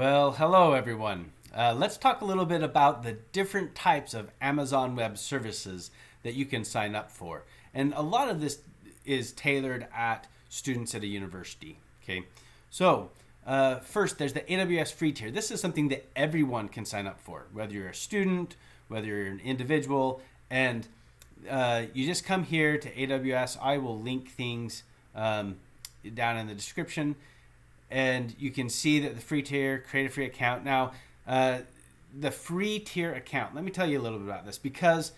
Well, hello everyone. Let's talk a little bit about the different types of Amazon Web Services that you can sign up for. And a lot of this is tailored at students at a university. Okay, so first there's the AWS free tier. This is something that everyone can sign up for, whether you're a student, whether you're an individual, and you just come here to AWS. I will link things down in the description. And you can see that the free tier, create a free account. Now, the free tier account, let me tell you a little bit about this because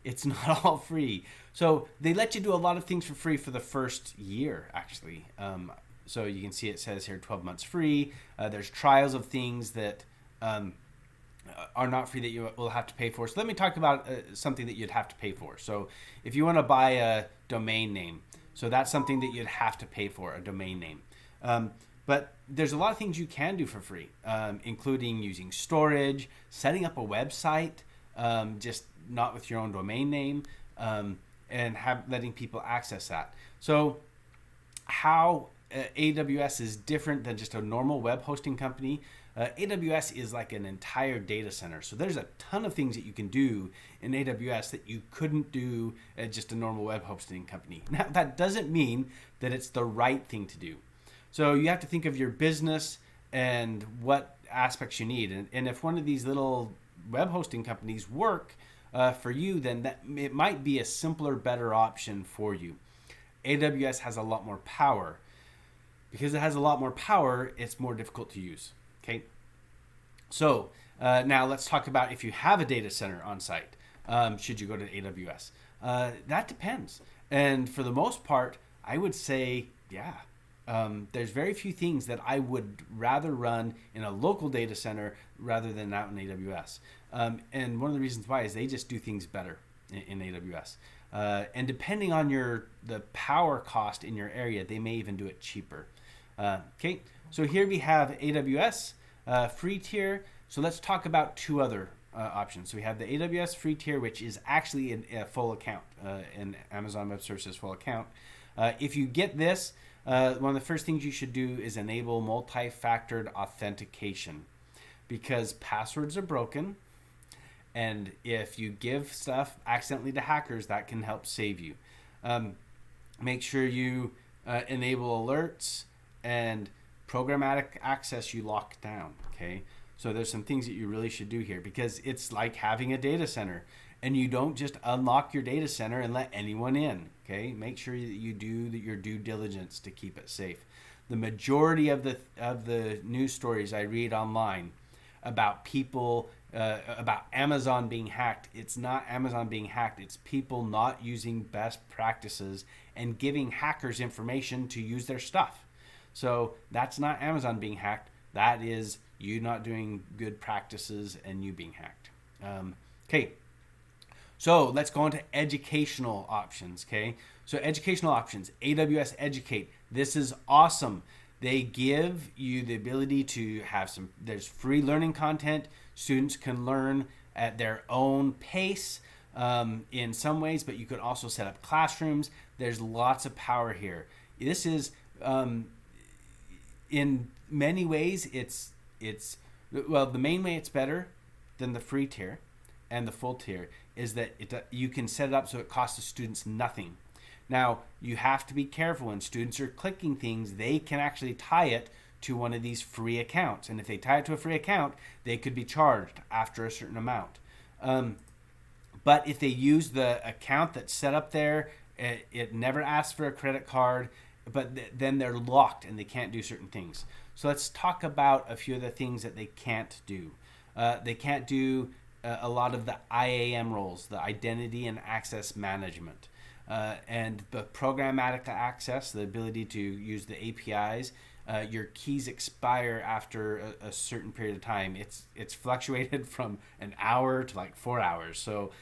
it's not all free. So they let you do a lot of things for free for the first year, actually. So you can see it says here 12 months free. There's trials of things that are not free that you will have to pay for. So let me talk about something that you'd have to pay for. So if you want to buy a domain name, so that's something that you'd have to pay for, a domain name. But there's a lot of things you can do for free, including using storage, setting up a website, just not with your own domain name, and letting people access that. So how AWS is different than just a normal web hosting company. AWS is like an entire data center. So there's a ton of things that you can do in AWS that you couldn't do at just a normal web hosting company. Now, that doesn't mean that it's the right thing to do. So you have to think of your business and what aspects you need. And if one of these little web hosting companies work for you, then it might be a simpler, better option for you. AWS has a lot more power. Because it has a lot more power, it's more difficult to use. Okay, so now let's talk about if you have a data center on site, should you go to AWS? That depends. And for the most part, I would say, yeah. There's very few things that I would rather run in a local data center rather than out in AWS. And one of the reasons why is they just do things better in AWS. And depending on the power cost in your area, they may even do it cheaper. Okay, so here we have AWS free tier. So let's talk about two other options. So we have the AWS free tier, which is actually a full account, an Amazon Web Services full account. If you get this, one of the first things you should do is enable multi-factored authentication because passwords are broken. And if you give stuff accidentally to hackers, that can help save you. Make sure you enable alerts and programmatic access you lock down, okay? So there's some things that you really should do here because it's like having a data center and you don't just unlock your data center and let anyone in, okay? Make sure that you do your due diligence to keep it safe. The majority of the news stories I read online about people, about Amazon being hacked, it's not Amazon being hacked, it's people not using best practices and giving hackers information to use their stuff. So that's not Amazon being hacked. That is you not doing good practices and you being hacked. Okay, so let's go on to educational options. Okay, so educational options, AWS Educate. This is awesome. They give you the ability to have there's free learning content. Students can learn at their own pace in some ways, but you could also set up classrooms. There's lots of power here. This is in many ways, well, the main way it's better than the free tier and the full tier is that you can set it up so it costs the students nothing. Now, you have to be careful when students are clicking things, they can actually tie it to one of these free accounts. And if they tie it to a free account, they could be charged after a certain amount. But if they use the account that's set up there, it never asks for a credit card, but then they're locked and they can't do certain things. So let's talk about a few of the things that they can't do. They can't do a lot of the IAM roles, the identity and access management, and the programmatic access, the ability to use the APIs. Your keys expire after a certain period of time. It's fluctuated from an hour to like 4 hours. So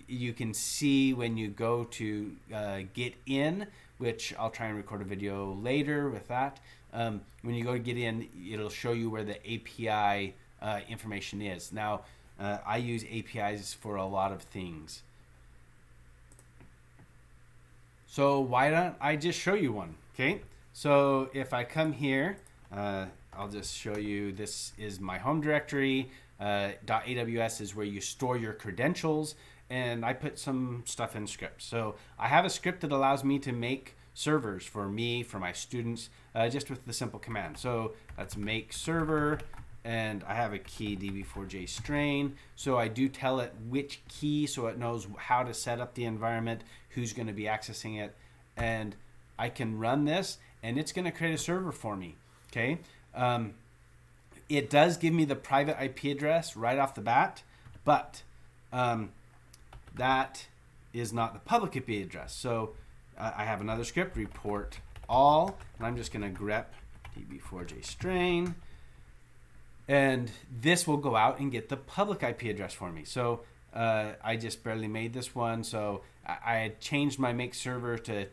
you can see when you go to get in, which I'll try and record a video later with that. When you go to get in, it'll show you where the API information is. Now, I use APIs for a lot of things. So why don't I just show you one, okay? So if I come here, I'll just show you, this is my home directory. .aws is where you store your credentials, and I put some stuff in script. So I have a script that allows me to make servers for me, for my students, just with the simple command. So let's make server, and I have a key db4j strain. So I do tell it which key, so it knows how to set up the environment, who's going to be accessing it, and I can run this, and it's going to create a server for me. Okay. It does give me the private IP address right off the bat, but that is not the public IP address. So I have another script, report all, and I'm just going to grep db4j strain, and this will go out and get the public IP address for me. So I just barely made this one, so I had changed my make server to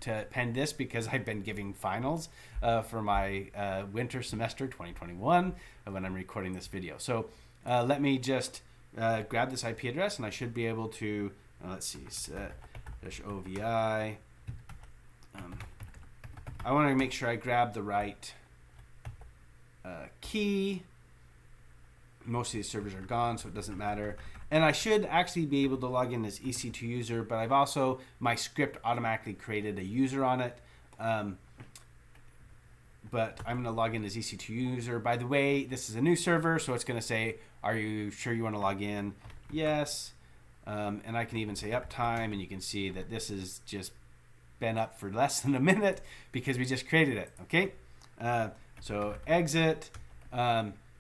append this because I've been giving finals for my winter semester 2021 when I'm recording this video. So let me just grab this IP address, and I should be able to, let's see, set -ovi. I want to make sure I grab the right key. Most of these servers are gone, so it doesn't matter. And I should actually be able to log in as EC2 user, but I've also, my script automatically created a user on it. But I'm going to log in as EC2 user. By the way, this is a new server, so it's going to say, are you sure you want to log in? Yes. And I can even say uptime, and you can see that this has just been up for less than a minute because we just created it. Okay. So exit.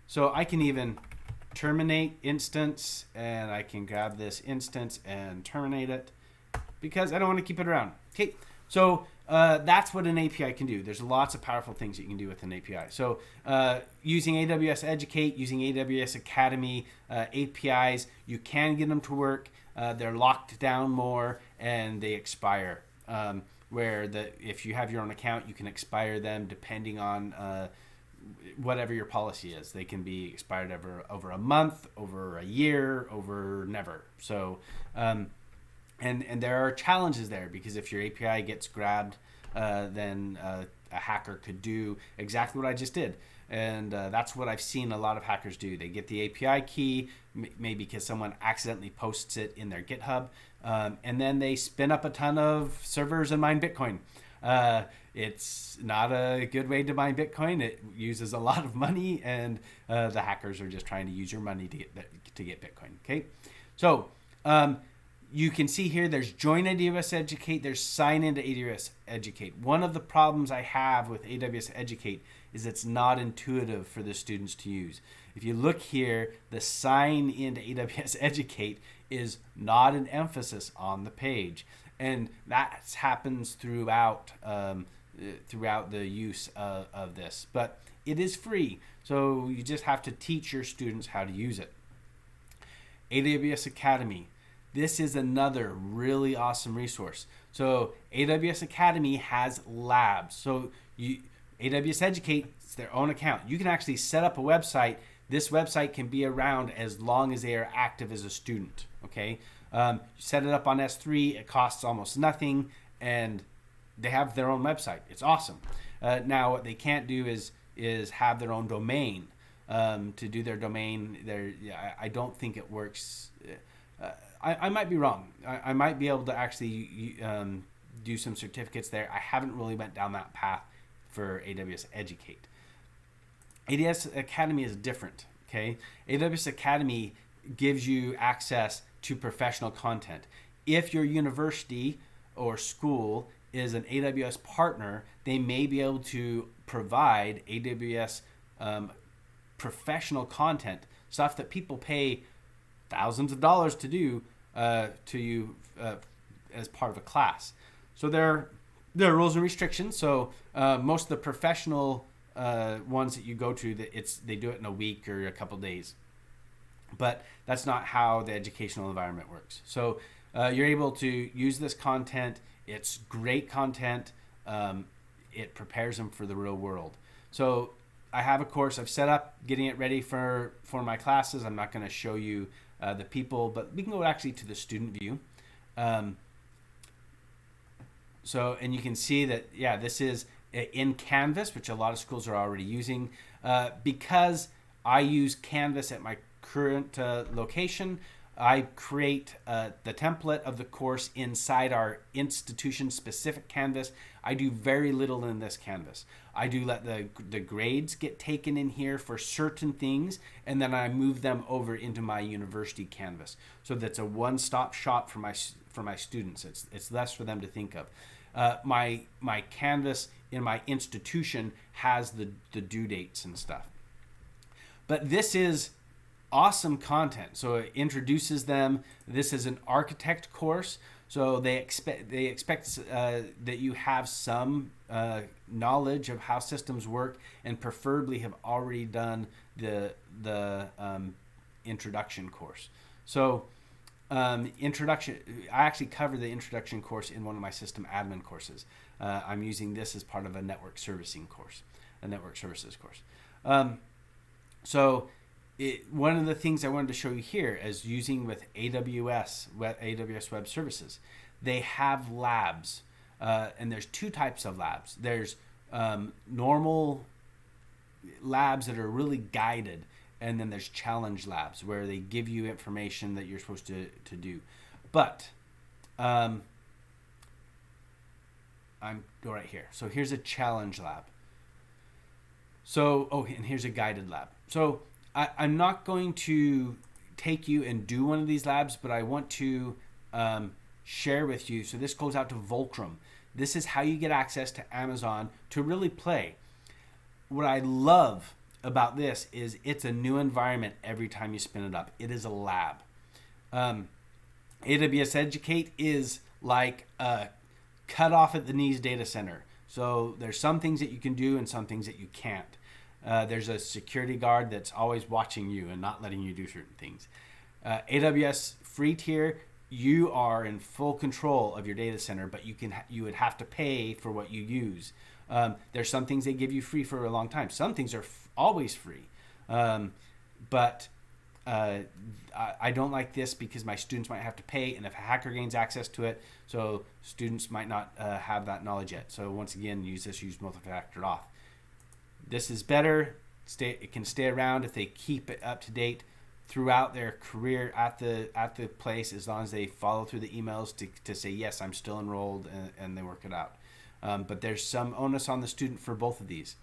So I can even terminate instance, and I can grab this instance and terminate it because I don't want to keep it around. Okay, so that's what an API can do. There's lots of powerful things you can do with an API. So using AWS Educate, using AWS Academy APIs, you can get them to work. They're locked down more and they expire. Where if you have your own account, you can expire them depending on whatever your policy is. They can be expired over a month, over a year, over never. So, and there are challenges there because if your API gets grabbed, then a hacker could do exactly what I just did. And that's what I've seen a lot of hackers do. They get the API key, maybe because someone accidentally posts it in their GitHub, and then they spin up a ton of servers and mine Bitcoin. It's not a good way to mine Bitcoin. It uses a lot of money, and the hackers are just trying to use your money to get Bitcoin. Okay, so you can see here there's join AWS Educate, there's sign into AWS Educate. One of the problems I have with AWS Educate is it's not intuitive for the students to use. If you look here, the sign into AWS Educate is not an emphasis on the page. And that happens throughout the use of this. But it is free, so you just have to teach your students how to use it. AWS Academy. This is another really awesome resource. So AWS Academy has labs. So AWS Educate, it's their own account. You can actually set up a website. This website can be around as long as they are active as a student. Okay. You set it up on S3, it costs almost nothing, and they have their own website. It's awesome. Now, what they can't do is have their own domain. To do their domain, I don't think it works. I might be wrong. I might be able to actually do some certificates there. I haven't really went down that path for AWS Educate. AWS Academy is different. Okay, AWS Academy gives you access to professional content. If your university or school is an AWS partner, they may be able to provide AWS professional content, stuff that people pay thousands of dollars to do to you as part of a class. So there are rules and restrictions. So most of the professional ones that you go to, they do it in a week or a couple days. But that's not how the educational environment works. So you're able to use this content. It's great content. It prepares them for the real world. So I have a course I've set up, getting it ready for my classes. I'm not going to show you the people, but we can go actually to the student view. So, and you can see that, yeah, this is in Canvas, which a lot of schools are already using. Because I use Canvas at my current location, I create the template of the course inside our institution-specific Canvas. I do very little in this Canvas. I do let the grades get taken in here for certain things, and then I move them over into my university Canvas. So that's a one-stop shop for my students. It's less for them to think of. My Canvas in my institution has the due dates and stuff. But this is awesome content. So it introduces them. This is an architect course, so they expect that you have some knowledge of how systems work, and preferably have already done the introduction course. So introduction, I actually cover the introduction course in one of my system admin courses. I'm using this as part of a network servicing course, a network services course. One of the things I wanted to show you here is using with AWS Web Services. They have labs, and there's two types of labs. There's normal labs that are really guided, and then there's challenge labs where they give you information that you're supposed to do. But I'm right here. So here's a challenge lab. So, and here's a guided lab. So I'm not going to take you and do one of these labs, but I want to share with you. So this goes out to Volcrum. This is how you get access to Amazon to really play. What I love about this is it's a new environment every time you spin it up. It is a lab. AWS Educate is like a cut off at the knees data center. So there's some things that you can do and some things that you can't. There's a security guard that's always watching you and not letting you do certain things. AWS free tier, you are in full control of your data center, but you would have to pay for what you use. There's some things they give you free for a long time. Some things are always free. But I don't like this because my students might have to pay, and if a hacker gains access to it, so students might not have that knowledge yet. So once again, use multi-factor auth. This is better. It can stay around if they keep it up to date throughout their career at the place, as long as they follow through the emails to say, yes, I'm still enrolled, and they work it out. But there's some onus on the student for both of these.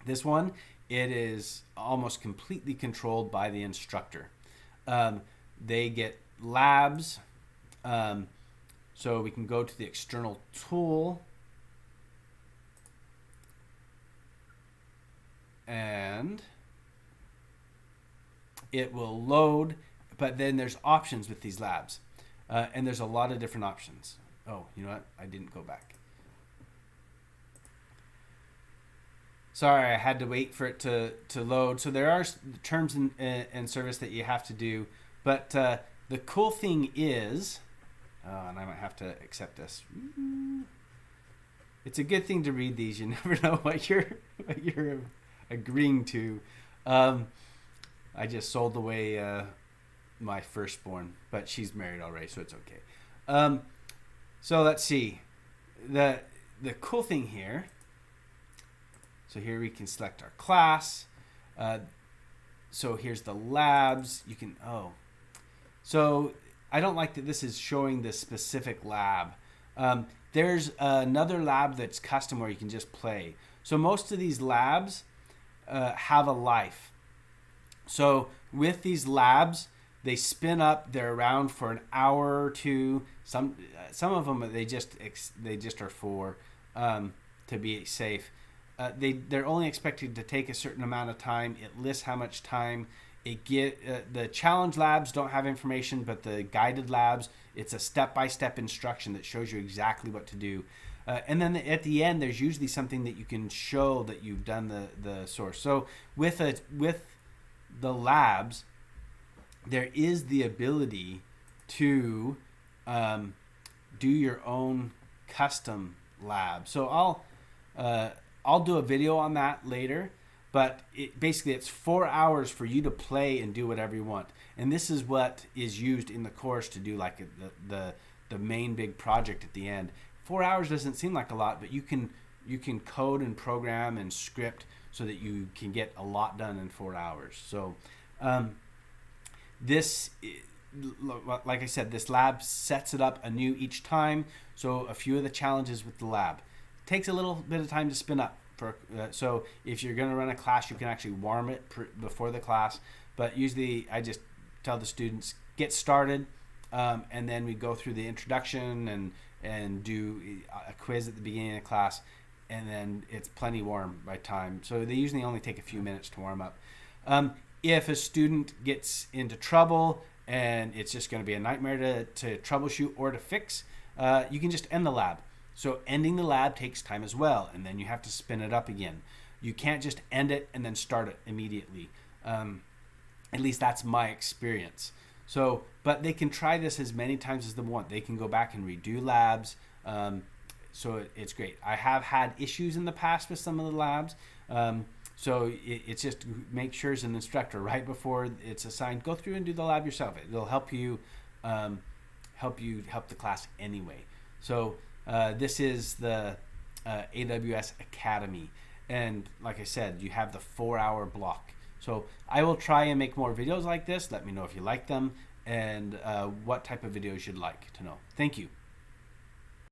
This one, it is almost completely controlled by the instructor. They get labs. So we can go to the external tool, and it will load, but then there's options with these labs. And there's a lot of different options. Oh, you know what? I didn't go back. Sorry, I had to wait for it to load. So there are terms and service that you have to do. But the cool thing is, and I might have to accept this. It's a good thing to read these. You never know what you're agreeing to. I just sold away my firstborn, but she's married already, so it's okay. So let's see. The cool thing here. So here we can select our class. So here's the labs. You can, So I don't like that this is showing the specific lab. There's another lab that's custom where you can just play. So most of these labs have a life. So with these labs, they spin up. They're around for an hour or two. Some of them they just are for to be safe. They're only expected to take a certain amount of time. It lists how much time it the challenge labs don't have information, but the guided labs, it's a step-by-step instruction that shows you exactly what to do. And then at the end, there's usually something that you can show that you've done the source. So with the labs, there is the ability to do your own custom lab. So I'll do a video on that later, but basically it's 4 hours for you to play and do whatever you want. And this is what is used in the course to do like the main big project at the end. 4 hours doesn't seem like a lot, but you can you can code and program and script so that you can get a lot done in 4 hours. So this, like I said, this lab sets it up anew each time. So a few of the challenges with the lab. Takes a little bit of time to spin up. So if you're going to run a class, you can actually warm it before the class. But usually I just tell the students, get started, and then we go through the introduction and do a quiz at the beginning of the class, and then it's plenty warm by time. So they usually only take a few minutes to warm up. If a student gets into trouble and it's just going to be a nightmare to troubleshoot or to fix, you can just end the lab. So ending the lab takes time as well, and then you have to spin it up again. You can't just end it and then start it immediately. At least that's my experience. So, but they can try this as many times as they want. They can go back and redo labs. So it's great. I have had issues in the past with some of the labs. So it's just make sure as an instructor right before it's assigned, go through and do the lab yourself. It'll help you help the class anyway. So this is the AWS Academy, and like I said, you have the 4-hour block. So I will try and make more videos like this. Let me know if you like them and what type of videos you'd like to know. Thank you.